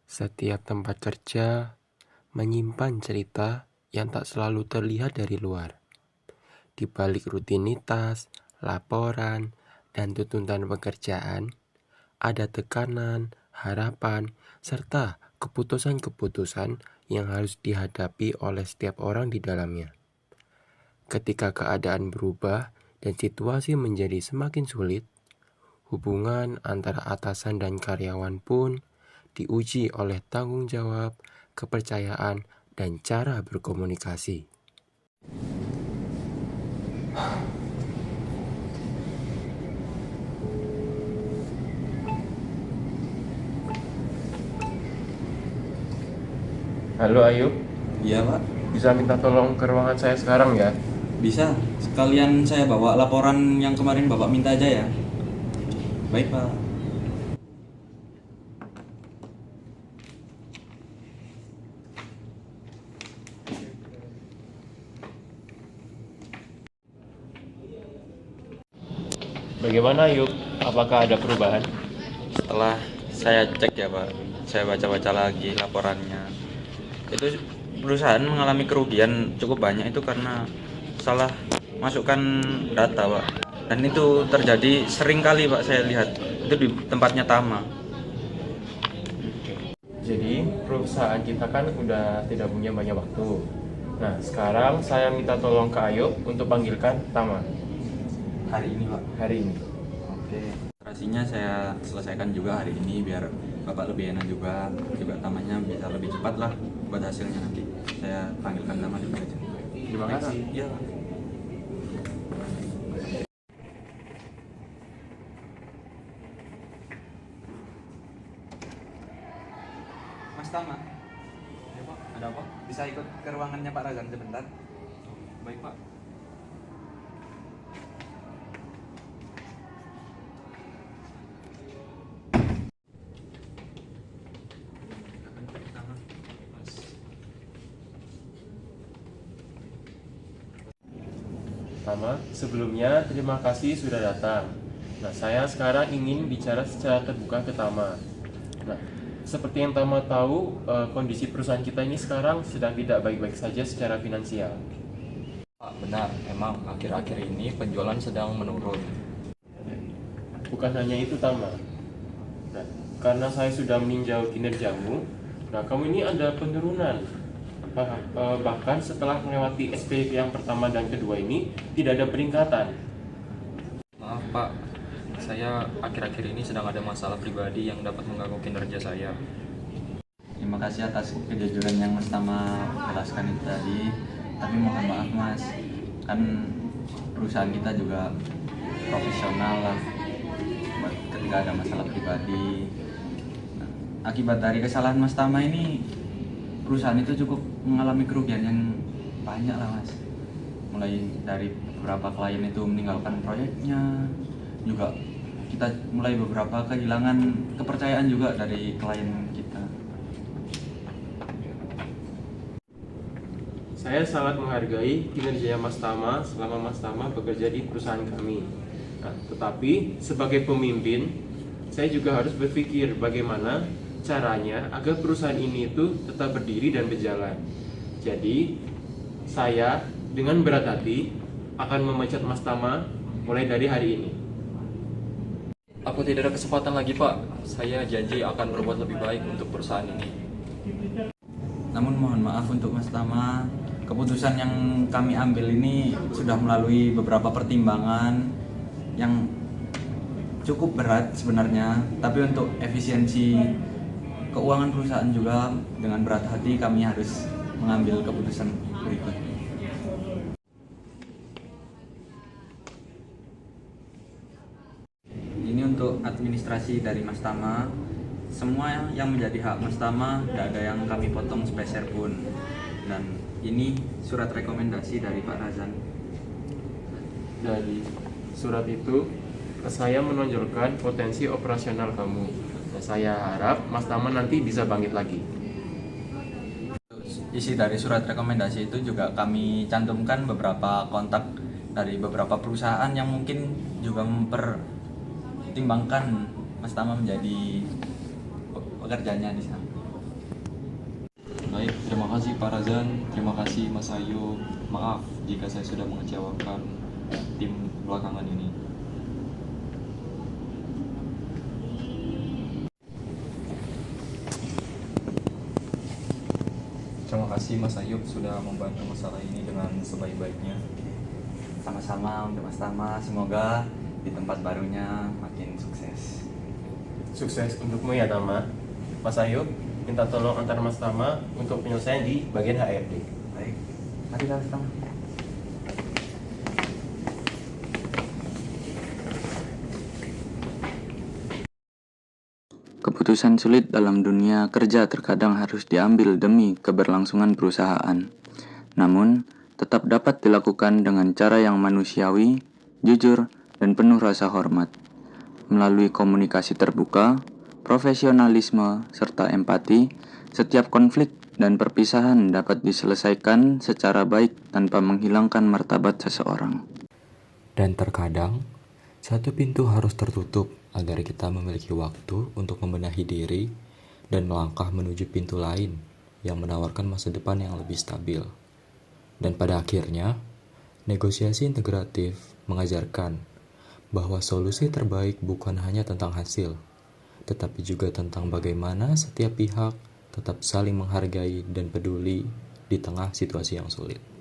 Setiap tempat kerja menyimpan cerita yang tak selalu terlihat dari luar. Di balik rutinitas, laporan, dan tuntutan pekerjaan, ada tekanan, harapan, serta keputusan-keputusan yang harus dihadapi oleh setiap orang di dalamnya. Ketika keadaan berubah dan situasi menjadi semakin sulit, hubungan antara atasan dan karyawan pun diuji oleh tanggung jawab, kepercayaan, dan cara berkomunikasi. Halo Ayub, Iya Pak, bisa minta tolong ke ruangan saya sekarang ya? bisa. Sekalian saya bawa laporan yang kemarin Bapak minta aja ya. Baik Pak. Bagaimana Ayub? Apakah ada perubahan? Setelah saya cek ya Pak, saya baca-baca lagi laporannya. Itu perusahaan mengalami kerugian cukup banyak itu karena salah masukkan data Pak. Dan itu terjadi sering kali Pak, saya lihat. Itu di tempatnya Tama. Jadi perusahaan kita kan udah tidak punya banyak waktu. Nah sekarang saya minta tolong ke Ayub untuk panggilkan Tama Hari ini Pak. hari ini. Oke. Administrasinya saya selesaikan juga hari ini biar Bapak lebih enak juga tamanya bisa lebih cepat lah buat hasilnya nanti. Saya panggilkan Tama dulu aja. Terima Baik, kasih. Pak. Iya, Pak. Mas Tama. Ya, Pak. Ada apa? Bisa ikut ke ruangannya Pak Razan sebentar? Baik, Pak. Tama, sebelumnya terima kasih sudah datang. Nah, saya sekarang ingin bicara secara terbuka ke Tama. Nah, seperti yang Tama tahu, kondisi perusahaan kita ini sekarang sedang tidak baik-baik saja secara finansial. Pak, benar, emang akhir-akhir ini penjualan sedang menurun. Bukan hanya itu, Tama. Nah, karena saya sudah meninjau kinerjamu, nah kamu ini ada penurunan. Bahkan setelah melewati SP yang pertama dan kedua ini, tidak ada peningkatan. Maaf Pak, saya akhir-akhir ini sedang ada masalah pribadi yang dapat mengganggu kinerja saya. Terima kasih atas kejujuran yang Mas Tama jelaskan itu tadi. Tapi mohon maaf Mas, kan perusahaan kita juga profesional lah buat ketika ada masalah pribadi. Nah, akibat dari kesalahan Mas Tama ini, perusahaan itu cukup mengalami kerugian yang banyak lah Mas. Mulai dari beberapa klien itu meninggalkan proyeknya, juga kita mulai beberapa kehilangan kepercayaan juga dari klien kita. Saya sangat menghargai kinerja Mas Tama selama Mas Tama bekerja di perusahaan kami. Nah, tetapi sebagai pemimpin, saya juga harus berpikir bagaimana caranya agar perusahaan ini itu tetap berdiri dan berjalan. Jadi, saya dengan berat hati akan memecat Mas Tama mulai dari hari ini. Aku tidak ada kesempatan lagi Pak, saya janji akan berbuat lebih baik untuk perusahaan ini. Namun mohon maaf untuk Mas Tama, keputusan yang kami ambil ini sudah melalui beberapa pertimbangan yang cukup berat sebenarnya. Tapi untuk efisiensi keuangan perusahaan juga dengan berat hati kami harus mengambil keputusan berikut. Ini untuk administrasi dari Mas Tama. Semua yang menjadi hak Mas Tama, tidak ada yang kami potong sepeser pun. Dan ini surat rekomendasi dari Pak Razan. Dari surat itu, saya menonjolkan potensi operasional kamu. Dan saya harap Mas Tama nanti bisa bangkit lagi. Isi dari surat rekomendasi itu juga kami cantumkan beberapa kontak dari beberapa perusahaan yang mungkin juga mempertimbangkan Mas Tama menjadi pekerjanya di sana. Baik, terima kasih Pak Razan, terima kasih Mas Ayu. Maaf jika saya sudah mengecewakan tim belakangan ini. Terima kasih Mas Ayub sudah membantu masalah ini dengan sebaik-baiknya. Sama-sama untuk Mas Tama, semoga di tempat barunya makin sukses. Sukses untukmu ya Tama. Mas Ayub, minta tolong antar Mas Tama untuk penyelesaian di bagian HRD. Baik, mari kita Mas Tama. Keputusan sulit dalam dunia kerja terkadang harus diambil demi keberlangsungan perusahaan. Namun, tetap dapat dilakukan dengan cara yang manusiawi, jujur, dan penuh rasa hormat. Melalui komunikasi terbuka, profesionalisme, serta empati, setiap konflik dan perpisahan dapat diselesaikan secara baik tanpa menghilangkan martabat seseorang. Dan terkadang, satu pintu harus tertutup agar kita memiliki waktu untuk membenahi diri dan melangkah menuju pintu lain yang menawarkan masa depan yang lebih stabil. Dan pada akhirnya, negosiasi integratif mengajarkan bahwa solusi terbaik bukan hanya tentang hasil, tetapi juga tentang bagaimana setiap pihak tetap saling menghargai dan peduli di tengah situasi yang sulit.